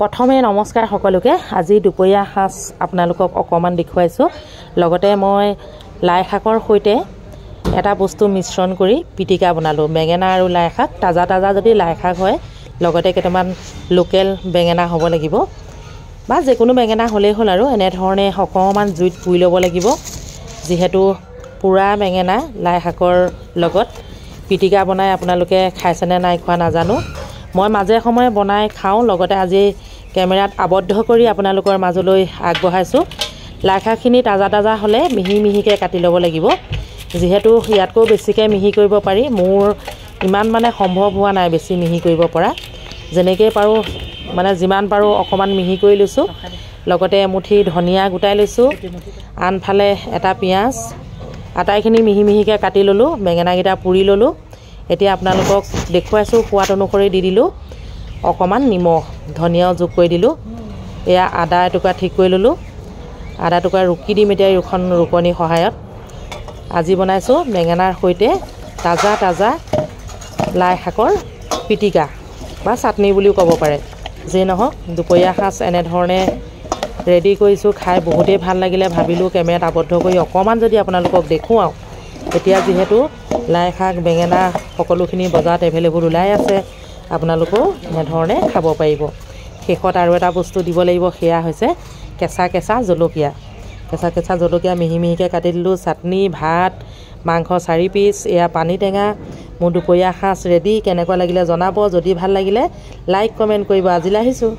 প্ৰথমে নমস্কাৰ সকলোকে। আজি দুপৰীয়া সাজ আপোনালোকক অকমান দেখুৱাইছো। লগতে মই লাই শাকৰ সৈতে এটা বস্তু মিশ্ৰণ কৰি পিটিকা বনালো। বেঙেনা আৰু লাই শাক, তাজা তাজা যদি লাই শাক হয়, লগতে কেইটামান লোকেল বেঙেনা হ'ব লাগিব বা যিকোনো বেঙেনা হ'লেই হ'ল আৰু এনে ধৰণে অকমান জুইত পুৰি ল'ব লাগিব। যেহেতু পুৰা বেঙেনা লাই শাকৰ লগত পিটিকা বনাই আপোনালোকে খাইছেনে নাই খোৱা নাজানো। মই মাজে সময়ে বনাই খাওঁ, লগতে আজি কেমেৰাত আবদ্ধ কৰি আপোনালোকৰ মাজলৈ আগবঢ়াইছোঁ। লাই শাকখিনি তাজা তাজা হ'লে মিহি মিহিকৈ কাটি ল'ব লাগিব। যিহেতু ইয়াতকৈ বেছিকৈ মিহি কৰিব পাৰি, মোৰ ইমান সম্ভৱ হোৱা নাই বেছি মিহি কৰিব পৰা। যেনেকৈ পাৰোঁ যিমান পাৰোঁ অকণমান মিহি কৰি লৈছোঁ। লগতে এমুঠি ধনিয়া গোটাই লৈছোঁ, আনফালে এটা পিঁয়াজ, আটাইখিনি মিহি মিহিকৈ কাটি ল'লোঁ। বেঙেনাকেইটা পুৰি ল'লোঁ। এতিয়া আপোনালোকক দেখুৱাইছোঁ, সোৱাদ অনুসৰি দি দিলোঁ অকণমান নিমখ, ধনিয়াও যোগ কৰি দিলোঁ। এয়া আদা এটুকুৰা ঠিক কৰি ল'লোঁ। আদা টুকুৰা ৰুকি দিম এতিয়া এখন ৰুকনিৰ সহায়ত। আজি বনাইছোঁ বেঙেনাৰ সৈতে তাজা তাজা লাই শাকৰ পিটিকা বা চাটনি বুলিও ক'ব পাৰে। যিয়ে নহওক দুপৰীয়া সাজ এনেধৰণে ৰেডি কৰিছোঁ। খাই বহুতেই ভাল লাগিলে, ভাবিলোঁ কেমেৰাত আবদ্ধ কৰি অকণমান যদি আপোনালোকক দেখুৱাওঁ। এতিয়া যিহেতু লাই শাক, বেঙেনা সকলোখিনি বজাৰত এভেইলেবল ওলাই আছে, আপোনালোকেও এনেধৰণে খাব পাৰিব। শেষত আৰু এটা বস্তু দিব লাগিব, সেয়া হৈছে কেঁচা কেঁচা জলকীয়া। কেঁচা কেঁচা জলকীয়া মিহি মিহিকৈ কাটি দিলোঁ। চাটনি, ভাত, মাংস 4 পিচ, এয়া পানী টেঙা। মোৰ দুপৰীয়া সাজ ৰেডি। কেনেকুৱা লাগিলে জনাব। যদি ভাল লাগিলে লাইক কমেণ্ট কৰিব। আজিলৈ আহিছোঁ।